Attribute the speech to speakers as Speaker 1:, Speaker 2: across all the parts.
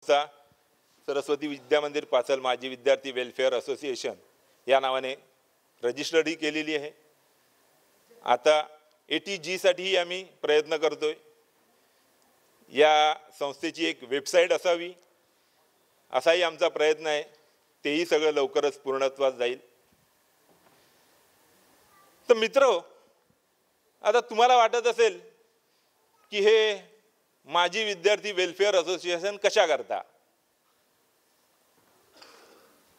Speaker 1: सरस्वती विद्या मंदिर पाचल माजी विद्यार्थी वेलफेअर असोसिएशन या नावाने रजिस्टर्डही केलेली आहे। आता ATG साठी आम्ही प्रयत्न करतोय। या संस्थेची एक वेबसाईट असावी असाही आमचा प्रयत्न आहे। तेही सगळं लवकरच पूर्णत्वास जाईल। तर मित्र, आता तुम्हाला वाटत असेल की हे माजी विद्यार्थी वेलफेअर असोसिएशन कशा करता।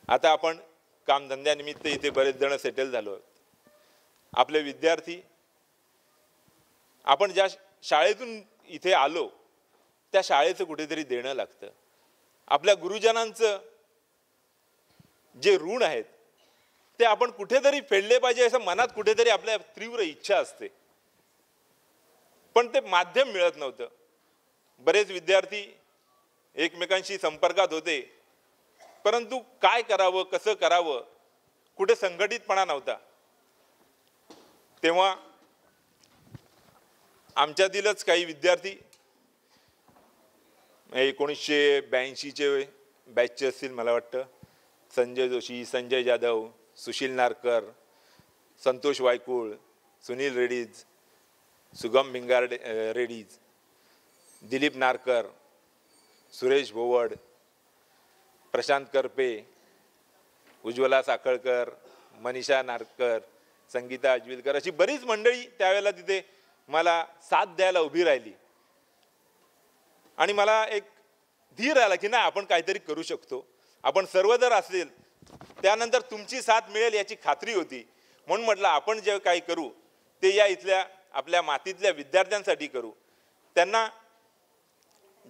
Speaker 1: आता आपण कामधंद्यानिमित्त इथे बरेच जण सेटल झालो। आपले विद्यार्थी आपण ज्या शाळेतून इथे आलो त्या शाळेचं कुठेतरी देणं लागतं। आपल्या गुरुजनांचं जे ऋण आहेत ते आपण कुठेतरी फेडले पाहिजे असं मनात कुठेतरी आपल्या तीव्र इच्छा असते, पण ते माध्यम मिळत नव्हतं। बरेच विद्यार्थी एकमेकांशी संपर्कात होते, परंतु काय करावं कसं करावं कुठे संघटितपणा नव्हता। तेव्हा आमच्यातीलच काही विद्यार्थी 1982चे बॅचचे असतील मला वाटतं, संजय जोशी, संजय जाधव, सुशील नारकर, संतोष वायकुळ, सुनील रेड्डीज, सुगम भिंगार रेड्डीज, दिलीप नारकर, सुरेश भोवड, प्रशांत करपे, उज्ज्वला साखळकर, मनीषा नारकर, संगीता अजविलकर अशी बरीच मंडळी त्यावेळेला तिथे मला साथ द्यायला उभी राहिली आणि मला एक धीर आला की नाही आपण काहीतरी करू शकतो। आपण सर्व जर असेल त्यानंतर तुमची साथ मिळेल याची खात्री होती। म्हणून म्हटलं आपण जे काही करू ते या इथल्या आपल्या मातीतल्या विद्यार्थ्यांसाठी करू। त्यांना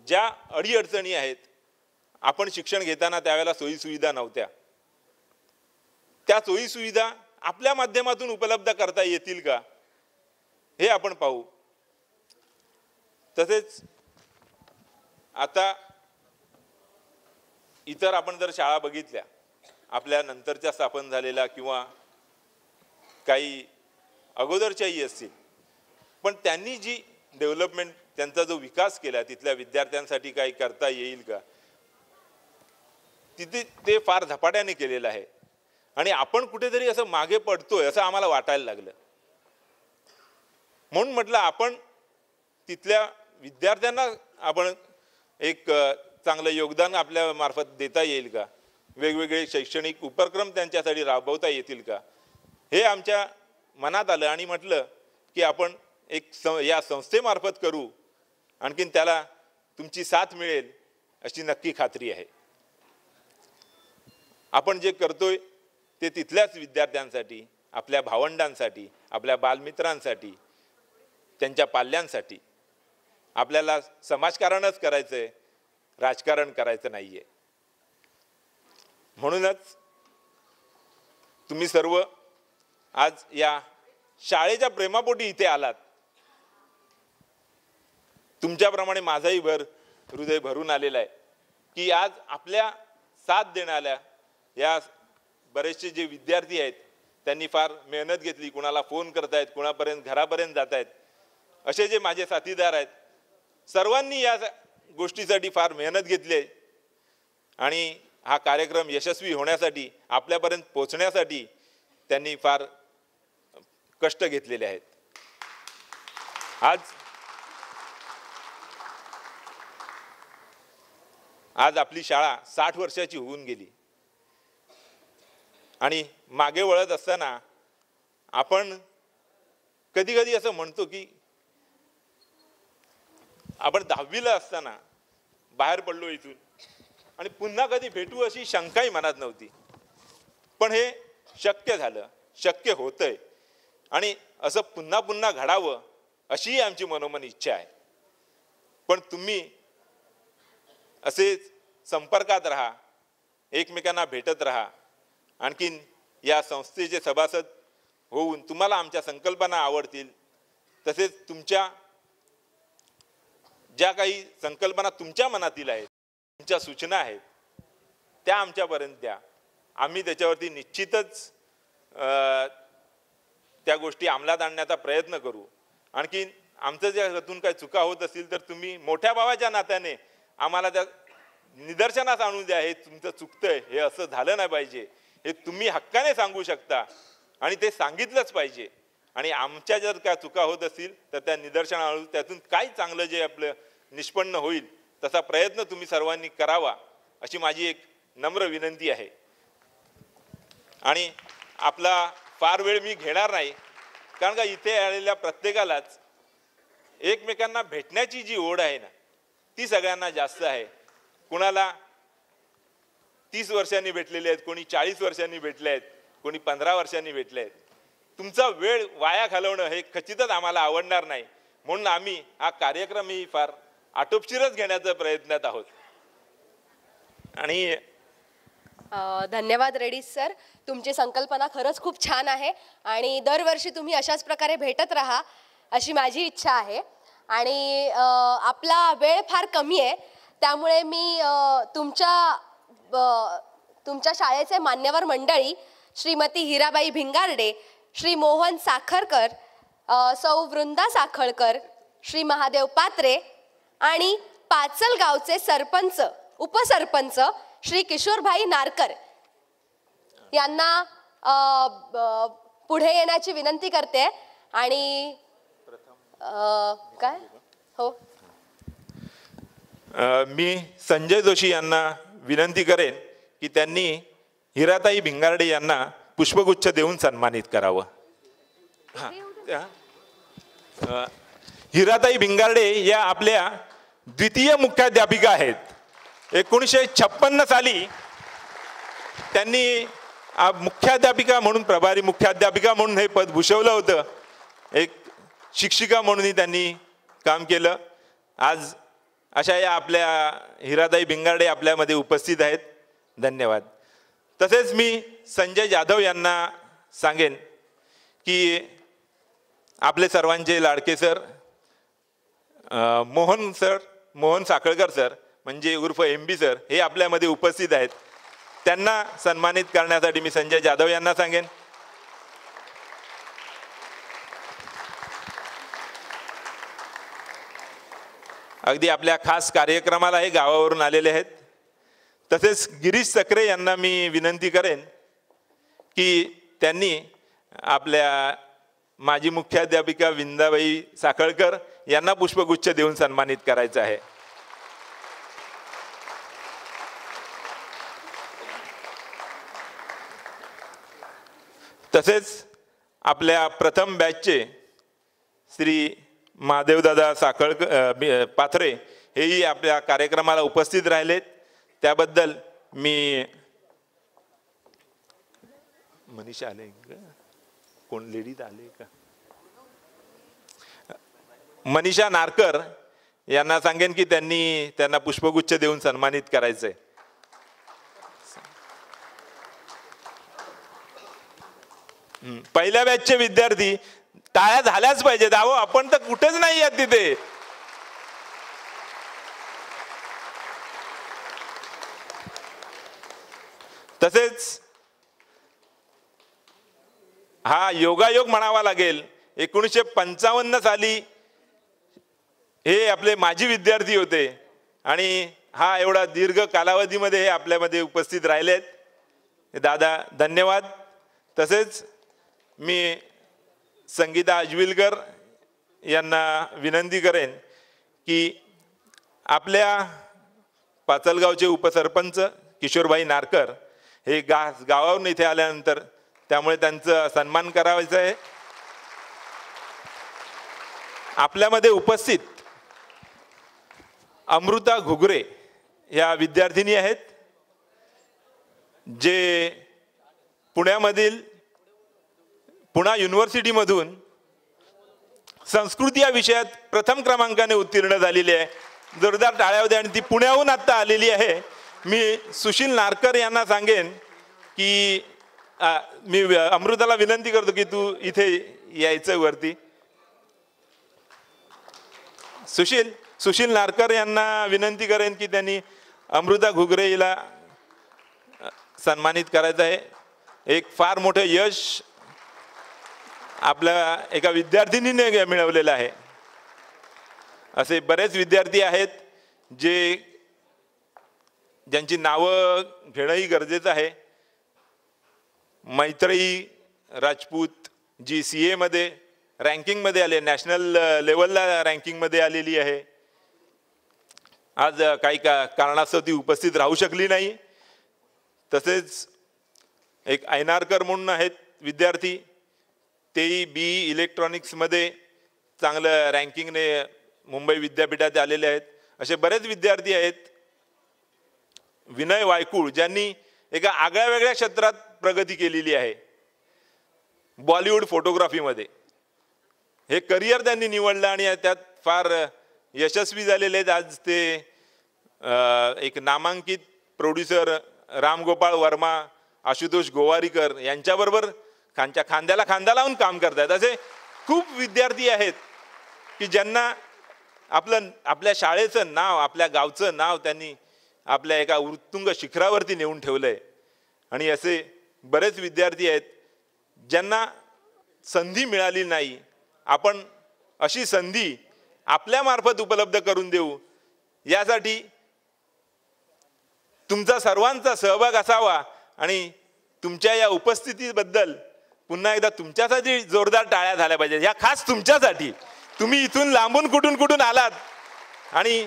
Speaker 1: ज्या अडीअडचणी आहेत, आपण शिक्षण घेताना त्यावेळेला सोयी सुविधा नव्हत्या, त्या सोयी सुविधा आपल्या माध्यमातून उपलब्ध करता येतील का हे आपण पाहू। तसेच आता इतर आपण जर शाळा बघितल्या आपल्या नंतरच्या स्थापन झालेल्या किंवा काही अगोदरच्याही असतील, पण त्यांनी जी डेव्हलपमेंट त्यांचा जो विकास केला तिथल्या विद्यार्थ्यांसाठी काही करता येईल का, तिथे ते फार झपाट्याने केलेलं आहे आणि आपण कुठेतरी असं मागे पडतोय असं आम्हाला वाटायला लागलं। म्हणून म्हटलं आपण तिथल्या विद्यार्थ्यांना आपण एक चांगलं योगदान आपल्या मार्फत देता येईल का, वेगवेगळे शैक्षणिक उपक्रम त्यांच्यासाठी राबवता येतील का, हे आमच्या मनात आलं आणि म्हटलं की आपण एक या संस्थेमार्फत करू, आणखीन त्याला तुमची साथ मिळेल अशी नक्की खात्री आहे। आपण जे करतोय ते तिथल्याच विद्यार्थ्यांसाठी, आपल्या भावंडांसाठी, आपल्या बालमित्रांसाठी, त्यांच्या पाल्यांसाठी। आपल्याला समाजकारणच करायचंय, राजकारण करायचं नाहीये। म्हणूनच तुम्ही सर्व आज या शाळेच्या प्रेमापोटी इथे आलात। तुमच्याप्रमाणे माझाही हृदय भरून आलेला आहे की आज आपल्या साथ देणाऱ्या या बरेचसे जे विद्यार्थी आहेत त्यांनी फार मेहनत घेतली, कुणाला फोन करतायत, कुणापर्यंत घरापर्यंत जात आहेत, असे जे माझे साथीदार आहेत सर्वांनी या गोष्टीसाठी फार मेहनत घेतली आहे आणि हा कार्यक्रम यशस्वी होण्यासाठी आपल्यापर्यंत पोहोचण्यासाठी त्यांनी फार कष्ट घेतलेले आहेत। आज आपली शाळा 60 वर्षाची होऊन गेली आणि मागे वळत असताना आपण कधी कधी असं म्हणतो की आपण 10वीला असताना बाहेर पडलो इथून आणि पुन्हा कधी भेटू अशी शंकाही मनात नव्हती, पण हे शक्य झालं, शक्य होतंय आणि असं पुन्हा पुन्हा घडावं अशी आमची मनोमन इच्छा आहे। पण तुम्ही असेच संपर्कात राहा, एकमेकांना भेटत राहा, आणखीन या संस्थेचे सभासद होऊन तुम्हाला आमच्या संकल्पना आवडतील तसेच तुमच्या ज्या काही संकल्पना तुमच्या मनातील आहेत, तुमच्या सूचना आहेत त्या आमच्यापर्यंत द्या। आम्ही त्याच्यावरती निश्चितच त्या गोष्टी अंमलात आणण्याचा प्रयत्न करू। आणखीन आमचं ज्या हातून काही चुका होत असतील तर तुम्ही मोठ्या भावाच्या नात्याने आम्हाला त्या निदर्शनास आणून द्या, हे तुमचं चुकतंय, हे असं झालं नाही पाहिजे, हे तुम्ही हक्काने सांगू शकता आणि ते सांगितलंच पाहिजे. आणि आमच्या जर काय चुका होत असतील तर त्या निदर्शना आणून त्यातून काय चांगलं जे आपलं निष्पन्न होईल तसा प्रयत्न तुम्ही सर्वांनी करावा अशी माझी एक नम्र विनंती आहे. आणि आपला फार वेळ मी घेणार नाही, कारण का इथे आलेल्या प्रत्येकालाच एकमेकांना भेटण्याची जी ओढ आहे ना ती सगळ्यांना जास्त आहे. कुणाला 30 वर्षांनी भेटलेले आहेत, कोणी 40 वर्षांनी भेटले आहेत, कोणी 15 वर्षांनी भेटले आहेत. तुमचा वेळ वाया घालवणं हे खचितच आम्हाला आवडणार नाही, म्हणून आम्ही हा कार्यक्रमही फार आटोपशीरच घेण्याचा प्रयत्नात आहोत. आणि
Speaker 2: धन्यवाद रेड्डी सर, तुमची संकल्पना खरंच खूप छान आहे आणि दरवर्षी तुम्ही अशाच प्रकारे भेटत राहा अशी माझी इच्छा आहे. आणि आपला वेळ फार कमी आहे, त्यामुळे मी तुमच्या शाळेचे मान्यवर मंडळी श्रीमती हिराबाई भिंगारडे, श्री मोहन साखरकर, सौ वृंदा साखळकर, श्री महादेव पात्रे आणि पाचल गावचे सरपंच उपसरपंच श्री किशोरभाई नारकर यांना पुढे येण्याची विनंती करते. आणि काय हो,
Speaker 1: मी संजय जोशी यांना विनंती करेन की त्यांनी हिराताई भिंगारडे यांना पुष्पगुच्छ देऊन सन्मानित करावं. हिराताई भिंगारडे या आपल्या द्वितीय मुख्याध्यापिका आहेत. 1956 साली त्यांनी मुख्याध्यापिका म्हणून, प्रभारी मुख्याध्यापिका म्हणून हे पद भूषवलं होतं. एक शिक्षिका म्हणूनही त्यांनी काम केलं. आज अशा या आपल्या हिराताई भिंगारडे आपल्यामध्ये उपस्थित आहेत. धन्यवाद. तसेच मी संजय जाधव यांना सांगेन की आपले सर्वांचे लाडके सर मोहन साखळकर सर म्हणजे उर्फ MB सर हे आपल्यामध्ये उपस्थित आहेत. त्यांना सन्मानित करण्यासाठी मी संजय जाधव यांना सांगेन. अगदी आपल्या खास कार्यक्रमाला हे गावावरून आलेले आहेत. तसेच गिरीश सक्रे यांना मी विनंती करेन की त्यांनी आपल्या माजी मुख्याध्यापिका विंदाबाई साखळकर यांना पुष्पगुच्छ देऊन सन्मानित करायचं आहे. तसेच आपल्या प्रथम बॅचचे श्री महादेवदादा साखळकर पाथरे हेही आपल्या कार्यक्रमाला उपस्थित राहिलेत. त्याबद्दल मी मनीषा आले का, कोण लेडीज आले का, मनीषा नारकर यांना सांगेन की त्यांना पुष्पगुच्छ देऊन सन्मानित करायचंय. पहिल्या बॅचचे विद्यार्थी टाळ्या झाल्याच पाहिजेत. अहो आपण तर कुठेच नाही आहेत तिथे. तसेच हा योगायोग म्हणावा लागेल. 1955 साली हे आपले माजी विद्यार्थी होते आणि हा एवढा दीर्घ कालावधीमध्ये हे आपल्यामध्ये उपस्थित राहिलेत. दादा धन्यवाद. तसेच मी संगीता अजविलकर यांना विनंती करेन की आपल्या पाचलगावचे उपसरपंच किशोरभाई नारकर हे गावावरून इथे आल्यानंतर त्यामुळे त्यांचा सन्मान करायचा आहे. आपल्यामध्ये उपस्थित अमृता घुगरे या विद्यार्थिनी आहेत जे पुण्यामधील पुणा युनिव्हर्सिटीमधून संस्कृती या विषयात प्रथम क्रमांकाने उत्तीर्ण झालेली आहे. जोरदार टाळ्या होत्या. आणि ती पुण्याहून आत्ता आलेली आहे. मी सुशील नारकर यांना सांगेन की मी अमृताला विनंती करतो की तू इथे यायचं वरती. सुशील नारकर यांना विनंती करेन की त्यांनी अमृता घुगरे हिला सन्मानित करायचं आहे. एक फार मोठं यश आपल्या एका विद्यार्थिनीने मिळवलेलं आहे. असे बरेच विद्यार्थी आहेत जे ज्यांची नावं घेणंही गरजेचं आहे. मैत्रेयी राजपूत जी CA रँकिंगमध्ये आले, नॅशनल लेवलला रँकिंगमध्ये आलेली आहे. आज काही कारणास्तव ती उपस्थित राहू शकली नाही. तसेच एक ऐनारकर म्हणून आहेत विद्यार्थी, तेही BE इलेक्ट्रॉनिक्समध्ये चांगलं रँकिंगने मुंबई विद्यापीठात आलेले आहेत. असे बरेच विद्यार्थी आहेत. विनय वायकुळ ज्यांनी एका आगळ्या वेगळ्या क्षेत्रात प्रगती केलेली आहे, बॉलिवूड फोटोग्राफीमध्ये हे करिअर त्यांनी निवडलं आणि त्यात फार यशस्वी झालेले आहेत. आज ते एक नामांकित प्रोड्युसर रामगोपाळ वर्मा, आशुतोष गोवारीकर यांच्याबरोबर खांद्याला खांदा लावून काम करतात. असे खूप विद्यार्थी आहेत की ज्यांना आपल्या शाळेचं नाव, आपल्या गावचं नाव त्यांनी आपल्या एका उत्तुंग शिखरावरती नेऊन ठेवलंय. आणि असे बरेच विद्यार्थी आहेत ज्यांना संधी मिळाली नाही. आपण अशी संधी आपल्यामार्फत उपलब्ध करून देऊ, यासाठी तुमचा सर्वांचा सहभाग असावा. आणि तुमच्या या उपस्थितीबद्दल पुन्हा एकदा तुमच्यासाठी जोरदार टाळ्या झाल्या पाहिजेत. या खास तुमच्यासाठी. तुम्ही इथून लांबून कुठून आलात आणि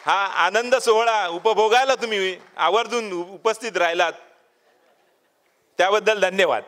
Speaker 1: हा आनंद सोहळा उपभोगायला तुम्ही आवर्जून उपस्थित राहिलात, त्याबद्दल धन्यवाद.